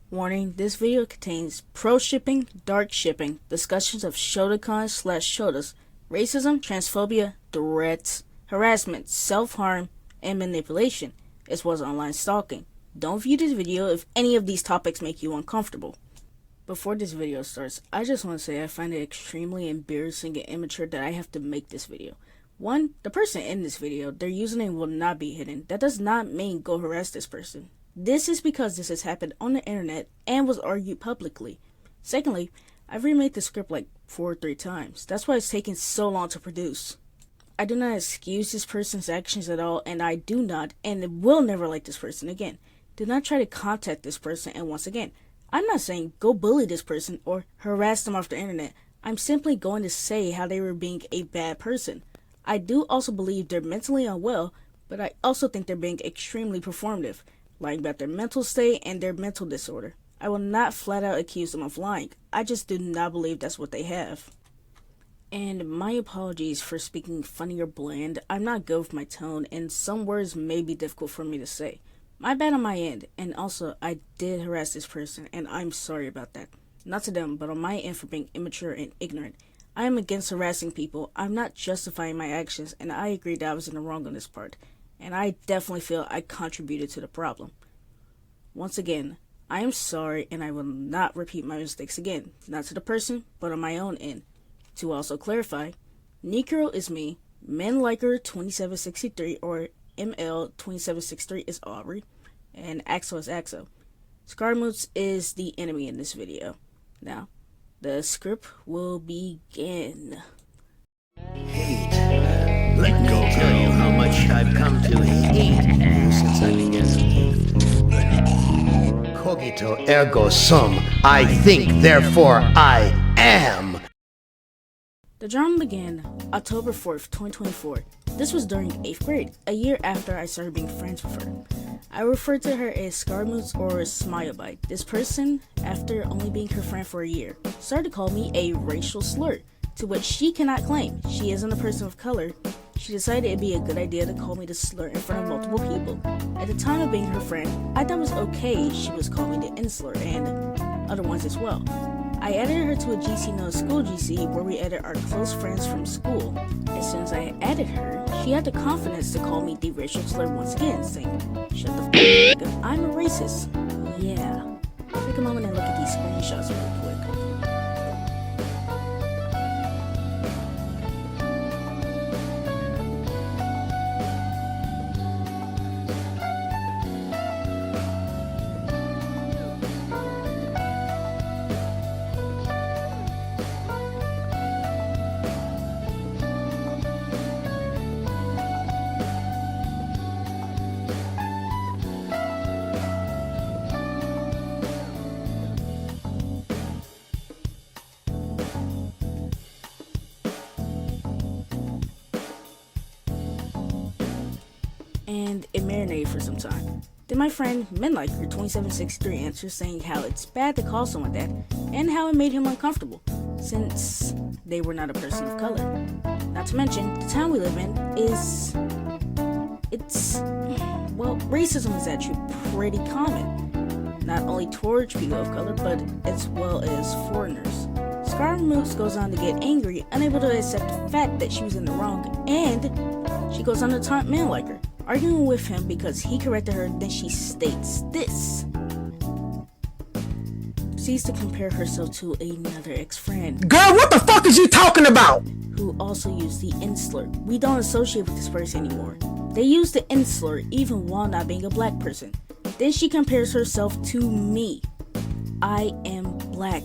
Warning, this video contains pro-shipping, dark shipping, discussions of shotacon/shotas, racism, transphobia, threats, harassment, self-harm, and manipulation, as well as online stalking. Don't view this video if any of these topics make you uncomfortable. Before this video starts, I just want to say I find it extremely embarrassing and immature that I have to make this video. One, the person in this video, their username will not be hidden. That does not mean go harass this person. This is because this has happened on the internet and was argued publicly. Secondly, I've remade the script like 4 or 3 times. That's why it's taken so long to produce. I do not excuse this person's actions at all, and I do not and will never like this person again. Do not try to contact this person, and once again, I'm not saying go bully this person or harass them off the internet. I'm simply going to say how they were being a bad person. I do also believe they're mentally unwell, but I also think they're being extremely performative, lying about their mental state and their mental disorder. I will not flat out accuse them of lying. I just do not believe that's what they have. And my apologies for speaking funny or bland. I'm not good with my tone, and some words may be difficult for me to say. My bad on my end, and also I did harass this person, and I'm sorry about that. Not to them, but on my end for being immature and ignorant. I am against harassing people. I'm not justifying my actions, and I agree that I was in the wrong on this part. And I definitely feel I contributed to the problem. Once again, I am sorry, and I will not repeat my mistakes again. Not to the person, but on my own end. To also clarify, Negro is me, MenLiker2763 or ML2763 is Aubrey, and Axo is Axo. Scaramootes is the enemy in this video. Now, the script will begin. Hate. Let me tell you how much I've come to hate you since I began. Cogito ergo sum. I think, therefore I am. The drama began October 4th, 2024. This was during 8th grade, a year after I started being friends with her. I referred to her as Scaramootes or Smilebite. This person, after only being her friend for a year, started to call me a racial slur, to which she cannot claim. She isn't a person of color. She decided it'd be a good idea to call me the slur in front of multiple people. At the time of being her friend, I thought it was okay she was calling me the N-slur and other ones as well. I added her to a GC known as School GC where we added our close friends from school. As soon as I added her, she had the confidence to call me the racial slur once again, saying, "Shut the f*** nigga, I'm a racist." Oh yeah. Take a moment and look at these screenshots real quick. And it marinated for some time. Then my friend MenLiker2763 answers saying how it's bad to call someone that and how it made him uncomfortable since they were not a person of color. Not to mention, the town we live in is... racism is actually pretty common. Not only towards people of color, but as well as foreigners. Scaramootes goes on to get angry, unable to accept the fact that she was in the wrong, and she goes on to taunt MenLiker, arguing with him because he corrected her. Then she states this. Proceeds to compare herself to another ex-friend. Girl, what the fuck is you talking about? Who also used the N-slur. We don't associate with this person anymore. They use the N-slur even while not being a black person. Then she compares herself to me. I am black.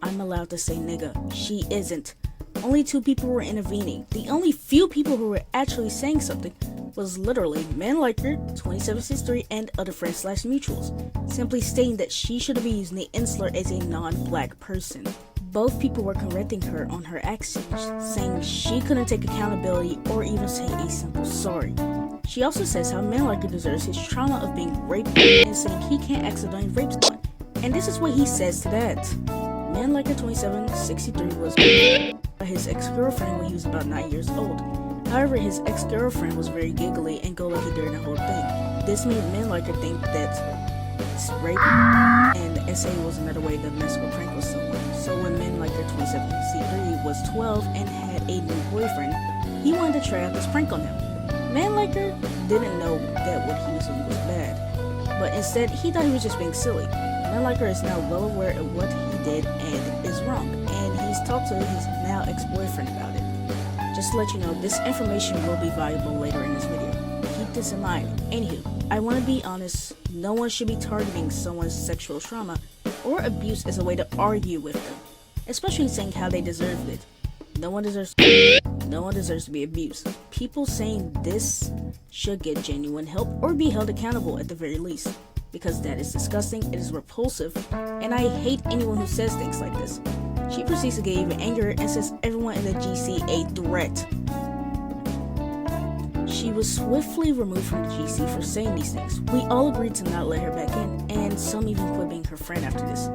I'm allowed to say nigga. She isn't. Only 2 people were intervening. The only few people who were actually saying something was literally MenLiker2763 and other friends/mutuals, simply stating that she should be using the N-slur as a non-black person. Both people were correcting her on her actions, saying she couldn't take accountability or even say a simple sorry. She also says how MenLiker deserves his trauma of being raped and saying he can't accidentally rape someone. And this is what he says to that. MenLiker2763 was by his ex-girlfriend when he was about 9 years old. However, his ex-girlfriend was very giggly and go-lucky during the whole thing. This made MenLiker think that it's rape and SA was another way to mess with prank with someone. So when men like their 27C3 was 12 and had a new boyfriend, he wanted to try out this prank on him. Man Liker didn't know that what he was doing was bad, but instead he thought he was just being silly. Man Liker is now well aware of what he did and is wrong, and he's talked to his now ex-boyfriend about it. Just to let you know, this information will be valuable later in this video. Keep this in mind. Anywho, I want to be honest, no one should be targeting someone's sexual trauma or abuse as a way to argue with them, especially saying how they deserved it. No one deserves to be abused. People saying this should get genuine help or be held accountable at the very least, because that is disgusting, it is repulsive, and I hate anyone who says things like this. She proceeds to get even angrier and says everyone in the GC a threat. She was swiftly removed from the GC for saying these things. We all agreed to not let her back in, and some even quit being her friend after this.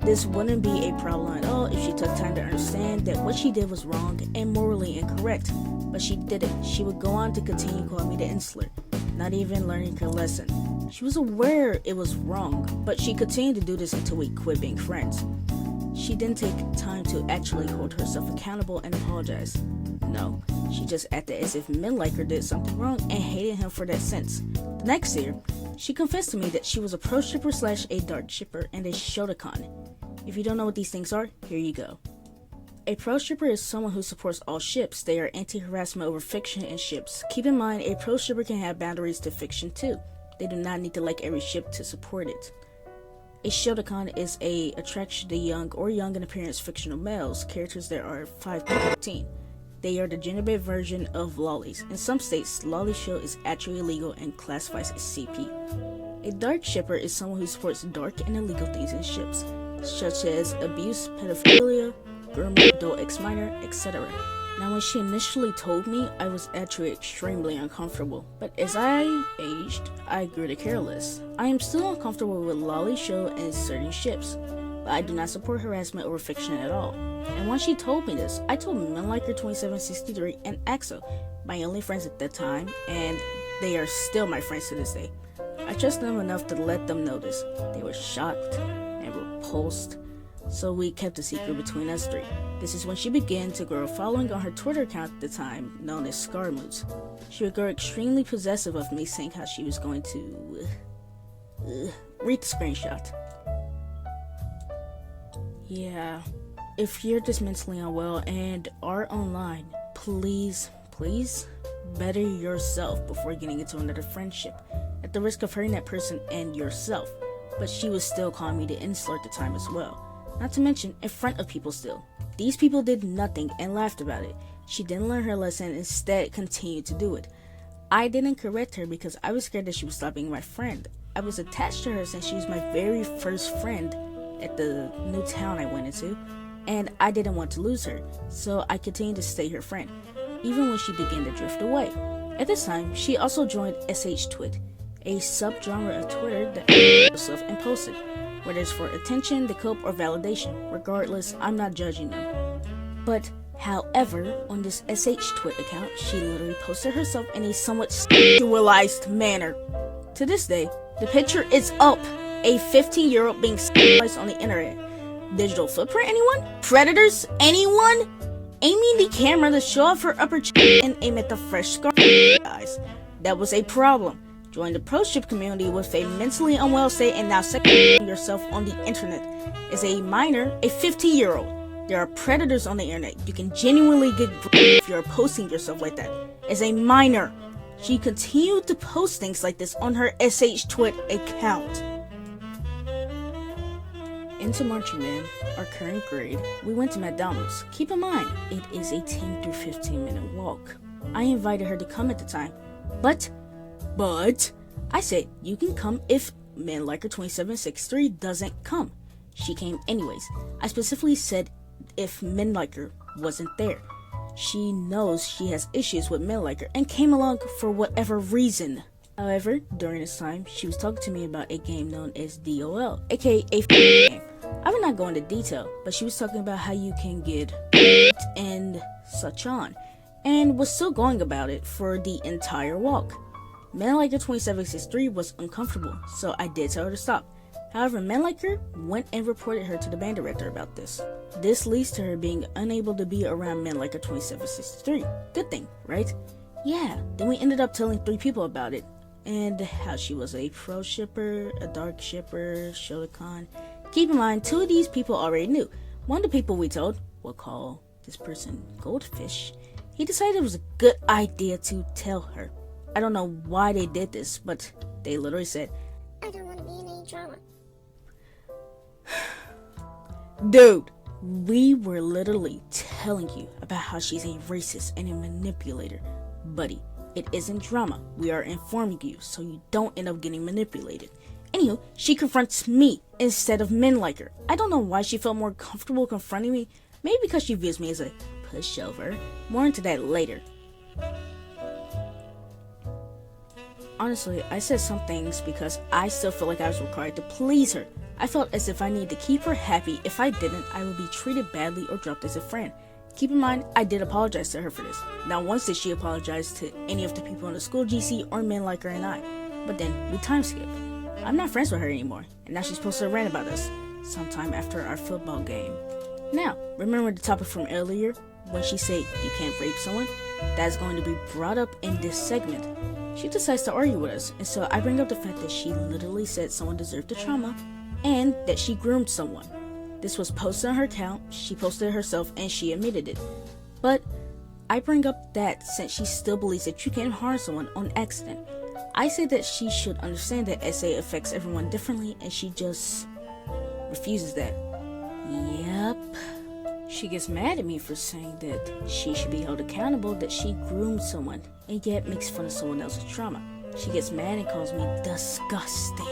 This wouldn't be a problem at all if she took time to understand that what she did was wrong and morally incorrect, but she didn't. She would go on to continue calling me the insular, not even learning her lesson. She was aware it was wrong, but she continued to do this until we quit being friends. She didn't take time to actually hold herself accountable and apologize. No, she just acted as if Men Like Her did something wrong and hated him for that since. The next year, she confessed to me that she was a pro shipper / a dark shipper and a Shotokan. If you don't know what these things are, here you go. A pro shipper is someone who supports all ships. They are anti-harassment over fiction and ships. Keep in mind, a pro shipper can have boundaries to fiction too. They do not need to like every ship to support it. A Shotokan is a attraction to young or young in appearance fictional males, characters that are 5 to 15. They are the gender-bait version of lollies. In some states, lolly show is actually illegal and classifies as CP. A dark shipper is someone who supports dark and illegal things in ships, such as abuse, pedophilia, grooming, adult ex-minor, etc. Now, when she initially told me, I was actually extremely uncomfortable, but as I aged, I grew to care less. I am still uncomfortable with lolly show and certain ships, but I do not support harassment over fiction at all. And when she told me this, I told Men Like Her 2763 and Axo, my only friends at that time, and they are still my friends to this day. I trust them enough to let them know this. They were shocked and repulsed, so we kept a secret between us three. This is when she began to grow a following on her Twitter account at the time, known as Scaramootes. She would grow extremely possessive of me, saying how she was going to... read the screenshot. Yeah, if you're just mentally unwell and are online, please better yourself before getting into another friendship, at the risk of hurting that person and yourself. But she was still calling me the insular at the time as well. Not to mention, in front of people still. These people did nothing and laughed about it. She didn't learn her lesson and instead continued to do it. I didn't correct her because I was scared that she would stop being my friend. I was attached to her since she was my very first friend at the new town I went into, and I didn't want to lose her, so I continued to stay her friend, even when she began to drift away. At this time, she also joined SH Twit, a subgenre of Twitter that herself and posted, whether it's for attention, to cope, or validation. Regardless, I'm not judging them. But, however, on this SH Twit account, she literally posted herself in a somewhat sexualized manner. To this day, the picture is up. A 15-year-old being sexualized on the internet. Digital footprint, anyone? Predators, anyone? Aiming the camera to show off her upper chin and aim at the fresh scar eyes. That was a problem. Join the pro ship community with a mentally unwell state and now sexualizing yourself on the internet. As a minor, a 15-year-old, there are predators on the internet. You can genuinely get if you're posting yourself like that. As a minor, she continued to post things like this on her SH Twit account. Into marching band, our current grade, we went to McDonald's. Keep in mind, it is a 10 through 15 minute walk. I invited her to come at the time, but I said, you can come if Men Like Her 2763 doesn't come. She came anyways. I specifically said if Men Like Her wasn't there. She knows she has issues with Men Like Her and came along for whatever reason. However, during this time, she was talking to me about a game known as DOL, aka a game. I will not go into detail, but she was talking about how you can get and such on, and was still going about it for the entire walk. Men Like Her 2763 was uncomfortable, so I did tell her to stop. However, men like her went and reported her to the band director about this. This leads to her being unable to be around men like her 2763. Good thing, right? Yeah, then we ended up telling 3 people about it, and how she was a pro shipper, a dark shipper, Shotokan. Keep in mind, 2 of these people already knew. One of the people we told, we'll call this person Goldfish, he decided it was a good idea to tell her. I don't know why they did this, but they literally said, I don't want to be in any drama. Dude, we were literally telling you about how she's a racist and a manipulator. Buddy, it isn't drama. We are informing you so you don't end up getting manipulated. Anywho, she confronts me instead of men like her. I don't know why she felt more comfortable confronting me. Maybe because she views me as a pushover. More into that later. Honestly, I said some things because I still feel like I was required to please her. I felt as if I needed to keep her happy. If I didn't, I would be treated badly or dropped as a friend. Keep in mind, I did apologize to her for this. Not once did she apologize to any of the people in the school GC or men like her and I. But then, we time skipped. I'm not friends with her anymore, and now she's supposed to rant about us sometime after our football game. Now, remember the topic from earlier when she said you can't rape someone? That's going to be brought up in this segment. She decides to argue with us, and so I bring up the fact that she literally said someone deserved the trauma and that she groomed someone. This was posted on her account, she posted it herself, and she admitted it. But I bring up that since she still believes that you can harm someone on accident, I say that she should understand that SA affects everyone differently, and she just refuses that. Yep. She gets mad at me for saying that she should be held accountable, that she groomed someone, and yet makes fun of someone else's trauma. She gets mad and calls me disgusting.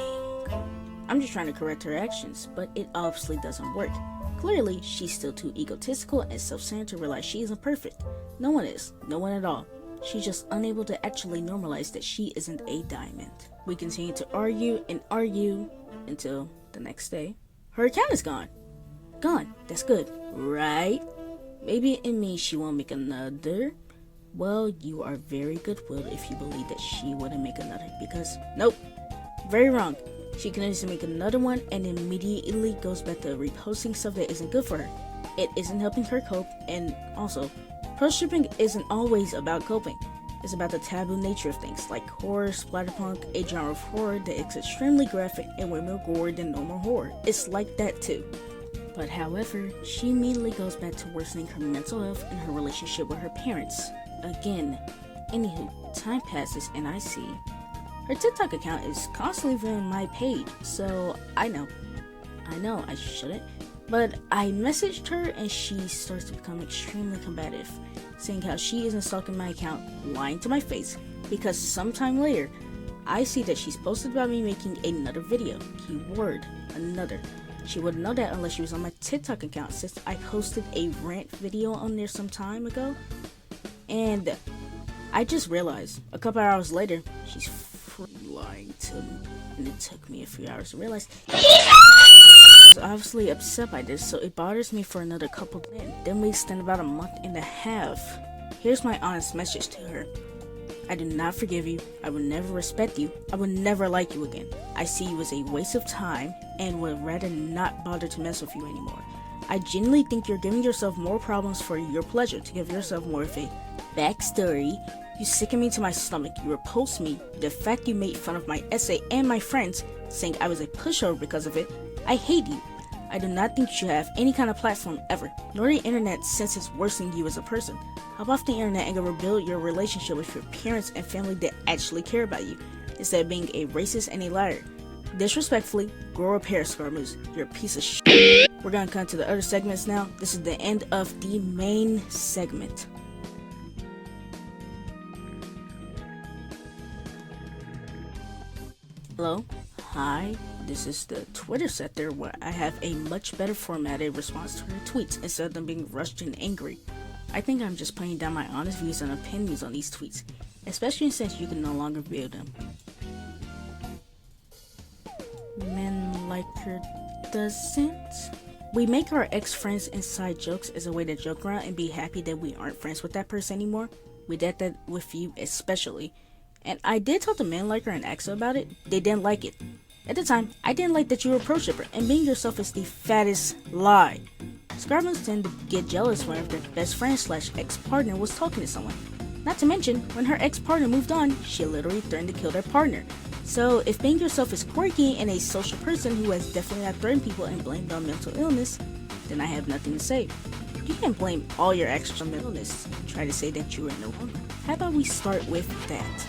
I'm just trying to correct her actions, but it obviously doesn't work. Clearly, she's still too egotistical and self-centered to realize she isn't perfect. No one is. No one at all. She's just unable to actually normalize that she isn't a diamond. We continue to argue and argue until the next day. Her account is gone. Gone. That's good, right? Maybe it means she won't make another. Well, you are very good-willed if you believe that she wouldn't make another, because nope, very wrong. She continues to make another one and immediately goes back to reposting stuff that isn't good for her. It isn't helping her cope, and also, pro shipping isn't always about coping. It's about the taboo nature of things, like horror, splatterpunk, a genre of horror that is extremely graphic and way more gore than normal horror. It's like that too. But however, she immediately goes back to worsening her mental health and her relationship with her parents. Again. Anywho, time passes and I see her TikTok account is constantly viewing my page, so I know I shouldn't, but I messaged her and she starts to become extremely combative, saying how she isn't stalking my account, lying to my face, because sometime later, I see that she's posted about me making another video, keyword, another. She wouldn't know that unless she was on my TikTok account, since I posted a rant video on there some time ago, and I just realized, a couple hours later, she's lying to me, and it took me a few hours to realize. I was obviously upset by this, so it bothers me for another couple days. Then we extend about a month and a half. Here's my honest message to her. I do not forgive you, I will never respect you, I will never like you again. I see you as a waste of time, and would rather not bother to mess with you anymore. I genuinely think you're giving yourself more problems for your pleasure, to give yourself more of a backstory. You sicken me to my stomach, you repulse me, the fact you made fun of my essay and my friends, saying I was a pushover because of it. I hate you. I do not think you should have any kind of platform ever, nor the internet, since it's worsening you as a person. Hop off the internet and go rebuild your relationship with your parents and family that actually care about you, instead of being a racist and a liar. Disrespectfully, grow a pair, Scaramootes. You're a piece of shit. We're gonna come to the other segments now. This is the end of the main segment. Hello, hi, this is the Twitter sector where I have a much better formatted response to her tweets instead of them being rushed and angry. I think I'm just putting down my honest views and opinions on these tweets, especially since you can no longer view them. Men like her doesn't. We make our ex-friends inside jokes as a way to joke around and be happy that we aren't friends with that person anymore. We did that with you especially. And I did talk to men like her and ask her about it. They didn't like it. At the time, I didn't like that you were a pro shipper, and being yourself is the fattest lie. Scaramoutes tend to get jealous whenever their best friend / ex-partner was talking to someone. Not to mention, when her ex-partner moved on, she literally threatened to kill their partner. So, if being yourself is quirky and a social person who has definitely not threatened people and blamed on mental illness, then I have nothing to say. You can't blame all your actions on mental illness and try to say that you were in the wrong. How about we start with that?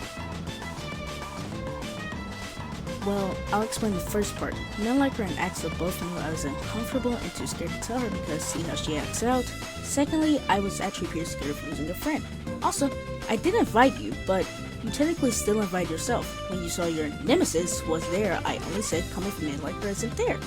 Well, I'll explain the first part. Men like her and Axel both knew I was uncomfortable and too scared to tell her because see how she acts out. Secondly, I was actually pretty scared of losing a friend. Also, I did invite you, but you technically still invite yourself. When you saw your nemesis was there, I only said come if men like her isn't there.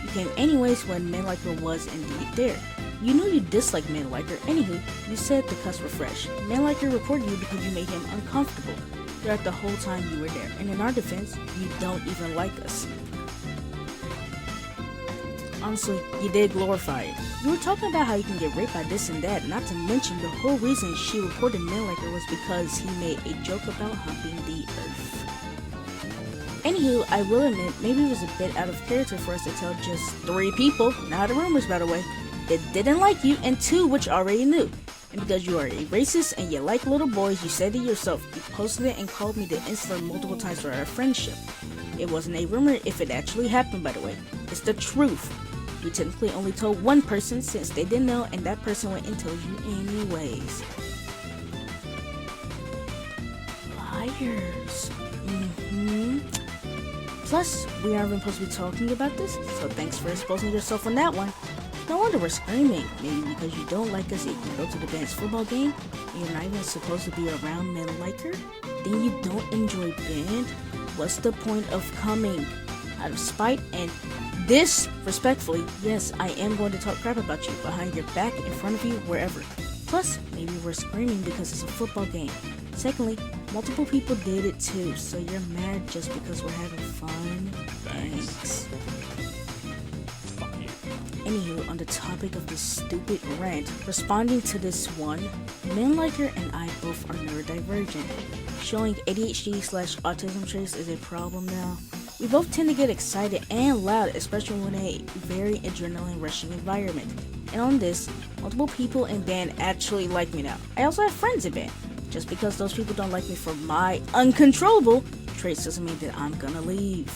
You came anyways when men like her was indeed there. You knew you disliked men like her. Anywho, you said the cuss were fresh. Men like her reported you because you made him uncomfortable throughout the whole time you were there. And in our defense, you don't even like us. Honestly, you did glorify it. You were talking about how you can get raped by this and that, not to mention the whole reason she reported men like her was because he made a joke about humping the earth. Anywho, I will admit, maybe it was a bit out of character for us to tell just 3 people, not the rumors by the way, that didn't like you, and 2 which already knew. And because you are a racist and you like little boys, you said it yourself. You posted it and called me the insular multiple times for our friendship. It wasn't a rumor if it actually happened, by the way. It's the truth. We technically only told one person since they didn't know, and that person went and told you anyways. Liars. Plus, we aren't even supposed to be talking about this, so thanks for exposing yourself on that one. No wonder we're screaming. Maybe because you don't like us, you can go to the band's football game, and you're not even supposed to be around men like her? Then you don't enjoy band? What's the point of coming? Out of spite and disrespectfully, yes, I am going to talk crap about you behind your back, in front of you, wherever. Plus, maybe we're screaming because it's a football game. Secondly, multiple people did it too, so you're mad just because we're having fun? Thanks. Anywho, on the topic of this stupid rant, responding to this one, men like her and I both are neurodivergent. Showing ADHD/autism traits is a problem now. We both tend to get excited and loud, especially when in a very adrenaline rushing environment. And on this, multiple people in band actually like me now. I also have friends in band. Just because those people don't like me for my uncontrollable traits doesn't mean that I'm gonna leave.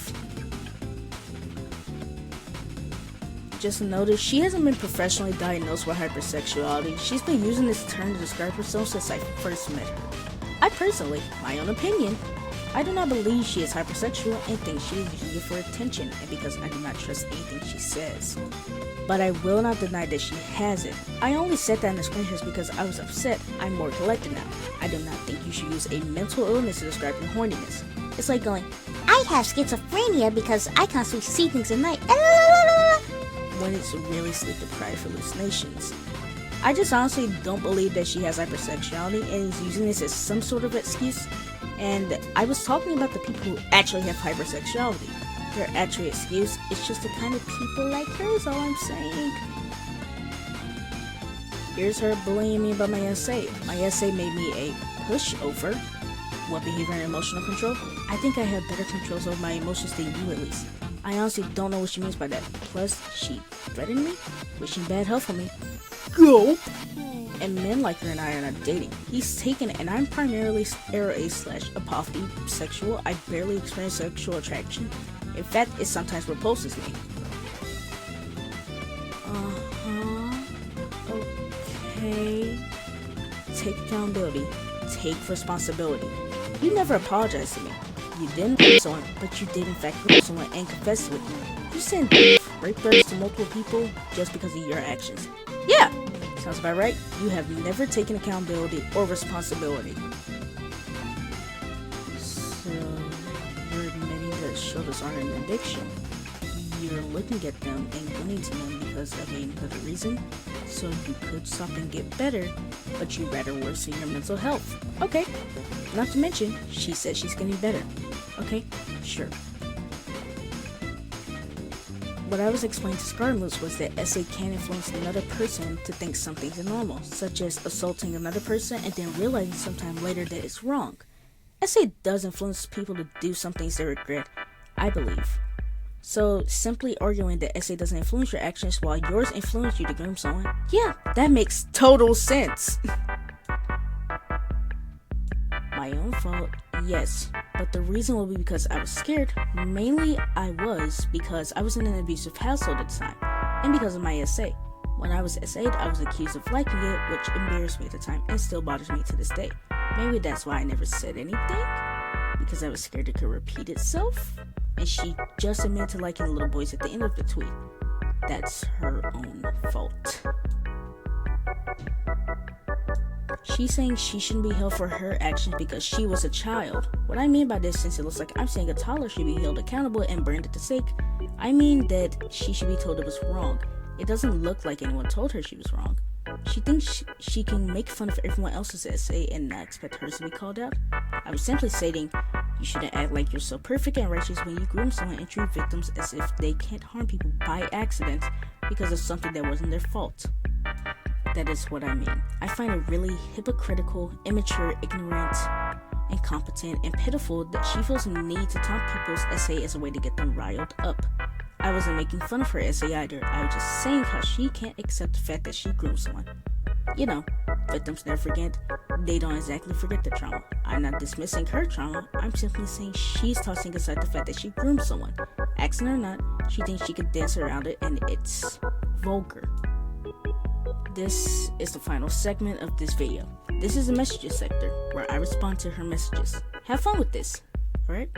Just notice, she hasn't been professionally diagnosed with hypersexuality. She's been using this term to describe herself since I first met her. I personally, my own opinion, I do not believe she is hypersexual and think she is using it for attention, and because I do not trust anything she says. But I will not deny that she has it. I only said that in the screenshots because I was upset. I'm more collected now. I do not think you should use a mental illness to describe your horniness. It's like going, I have schizophrenia because I constantly see things at night. when it's really sleep-deprived hallucinations. I just honestly don't believe that she has hypersexuality and is using this as some sort of excuse. And I was talking about the people who actually have hypersexuality. Their actual excuse is just the kind of people like her is all I'm saying. Here's her bullying me about my essay. My essay made me a pushover. What behavior and emotional control? I think I have better controls over my emotions than you at least. I honestly don't know what she means by that. Plus, she threatened me, wishing bad health for me. Go! And men like her and I are not dating. He's taken and I'm primarily RA/apophy sexual. I barely experience sexual attraction. In fact, it sometimes repulses me. Okay. Take accountability. Take responsibility. You never apologized to me. You didn't rape someone, but you did in fact rape someone and confess with me. You sent rape threats to multiple people just because of your actions. Yeah, sounds about right. You have never taken accountability or responsibility. So, you're admitting that shoulders aren't an addiction. You're looking at them and going to them because of another reason. So you could stop and get better, but you'd rather worsen your mental health. Okay. Not to mention, she says she's getting better. Okay, sure. What I was explaining to Scaramoutes was that SA can influence another person to think something's normal, such as assaulting another person and then realizing sometime later that it's wrong. SA does influence people to do some things they regret, I believe. So simply arguing that essay doesn't influence your actions while yours influence you to groom someone, yeah, that makes total sense. My own fault, yes, but the reason will be because I was scared. Mainly I was because I was in an abusive household at the time, and because of my essay. When I was essayed, I was accused of liking it, which embarrassed me at the time and still bothers me to this day. Maybe that's why I never said anything, because I was scared it could repeat itself, and she just admitted to liking the little boys at the end of the tweet. That's her own fault. She's saying she shouldn't be held for her actions because she was a child. What I mean by this, since it looks like I'm saying a toddler should be held accountable and burned at the stake, I mean that she should be told it was wrong. It doesn't look like anyone told her she was wrong. She thinks she can make fun of everyone else's essay and not expect hers to be called out. I was simply stating, you shouldn't act like you're so perfect and righteous when you groom someone and treat victims as if they can't harm people by accident because of something that wasn't their fault. That is what I mean. I find it really hypocritical, immature, ignorant, incompetent, and pitiful that she feels the need to taunt people's essay as a way to get them riled up. I wasn't making fun of her essay either. I was just saying how she can't accept the fact that she groomed someone. You know, victims never forget. They don't exactly forget the trauma. I'm not dismissing her trauma. I'm simply saying she's tossing aside the fact that she groomed someone. Accident or not, she thinks she could dance around it, and it's vulgar. This is the final segment of this video. This is the messages sector, where I respond to her messages. Have fun with this, alright?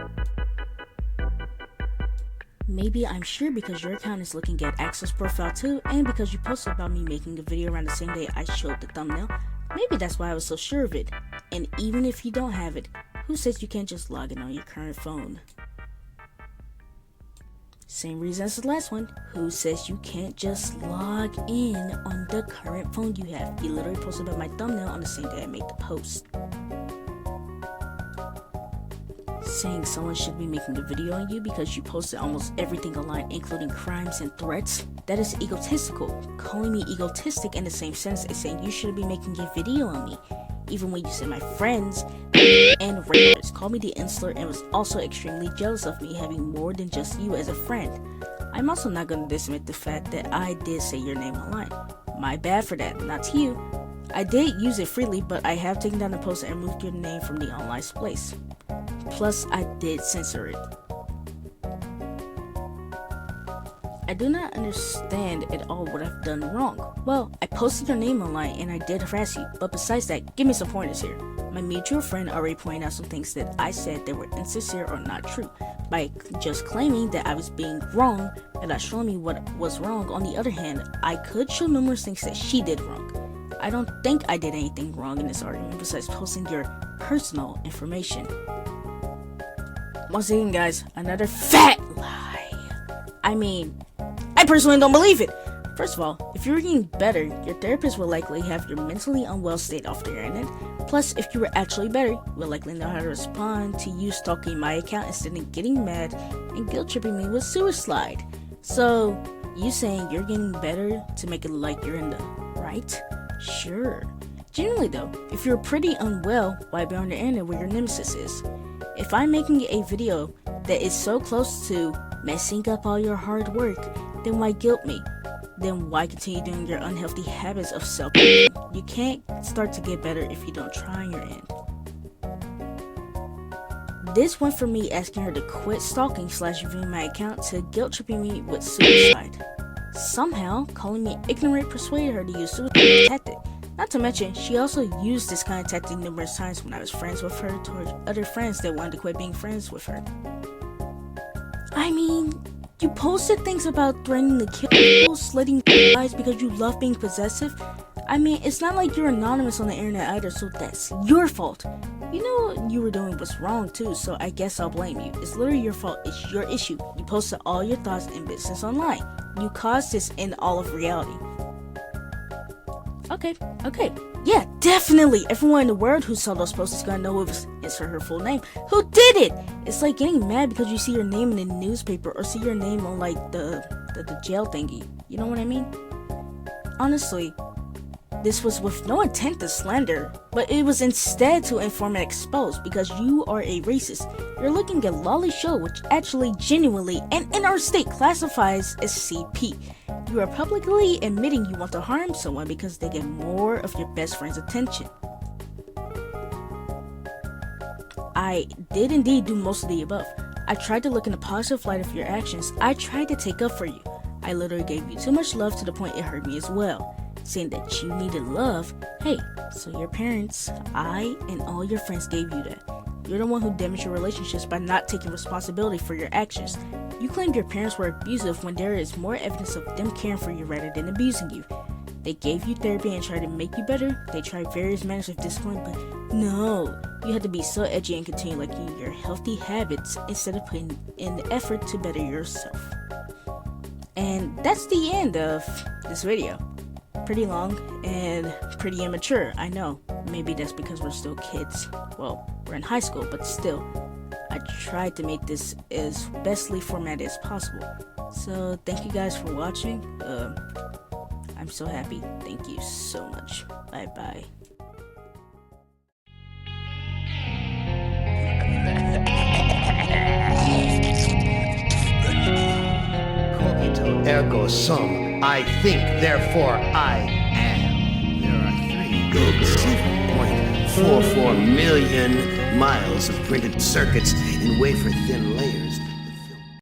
Maybe I'm sure because your account is looking at Axel's profile too, and because you posted about me making a video around the same day I showed the thumbnail, maybe that's why I was so sure of it. And even if you don't have it, who says you can't just log in on your current phone? Same reason as the last one. Who says you can't just log in on the current phone you have? You literally posted about my thumbnail on the same day I made the post. Saying someone should be making a video on you because you posted almost everything online, including crimes and threats, that is egotistical. Calling me egotistic in the same sense as saying you should be making a video on me. Even when you said my friends and rapers called me the insular and was also extremely jealous of me having more than just you as a friend. I'm also not going to dismiss the fact that I did say your name online. My bad for that, not to you. I did use it freely, but I have taken down the post and removed your name from the online place. Plus, I did censor it. I do not understand at all what I've done wrong. Well, I posted your name online and I did harass you, but besides that, give me some pointers here. My mutual friend already pointed out some things that I said that were insincere or not true, by just claiming that I was being wrong and not showing me what was wrong. On the other hand, I could show numerous things that she did wrong. I don't think I did anything wrong in this argument besides posting your personal information. Once again, guys, another fat lie. I mean, I personally don't believe it. First of all, if you're getting better, your therapist will likely have your mentally unwell state off the internet. Plus, if you were actually better, you will likely know how to respond to you stalking my account instead of getting mad and guilt tripping me with suicide. So, you saying you're getting better to make it look like you're in the right? Sure. Generally though, if you're pretty unwell, why be on the internet where your nemesis is? If I'm making a video that is so close to messing up all your hard work, then why guilt me? Then why continue doing your unhealthy habits of self-harm? You can't start to get better if you don't try on your end. This went from me asking her to quit stalking / reviewing my account to guilt tripping me with suicide. Somehow, calling me ignorant persuaded her to use suicide tactic. Not to mention, she also used this kind of tactic numerous times when I was friends with her towards other friends that wanted to quit being friends with her. I mean, you posted things about threatening to kill people, slitting eyes because you love being possessive. I mean, it's not like you're anonymous on the internet either, so that's your fault. You know what you were doing was wrong too, so I guess I'll blame you. It's literally your fault, it's your issue. You posted all your thoughts and business online. You caused this in all of reality. Okay. Yeah, definitely. Everyone in the world who saw those posts is gonna know it was insert her full name. Who did it? It's like getting mad because you see your name in the newspaper or see your name on like the jail thingy. You know what I mean? Honestly, This was with no intent to slander, but it was instead to inform and expose because you are a racist. You're looking at lolly show which actually genuinely and in our state classifies as CP. You are publicly admitting you want to harm someone because they get more of your best friend's attention. I did indeed do most of the above. I tried to look in the positive light of your actions. I tried to take up for you. I literally gave you too much love to the point it hurt me as well. Saying that you needed love, hey, so your parents, I, and all your friends gave you that. You're the one who damaged your relationships by not taking responsibility for your actions. You claimed your parents were abusive when there is more evidence of them caring for you rather than abusing you. They gave you therapy and tried to make you better. They tried various manners of discipline, but no. You had to be so edgy and continue liking your healthy habits instead of putting in the effort to better yourself. And that's the end of this video. Pretty long and pretty immature, I know. Maybe that's because we're still kids. Well, we're in high school, but still. I tried to make this as bestly formatted as possible. So thank you guys for watching. I'm so happy. Thank you so much. Bye bye. Cogito ergo sum. I think, therefore I am. There are 3 6.44 million miles of printed circuits in wafer-thin layers.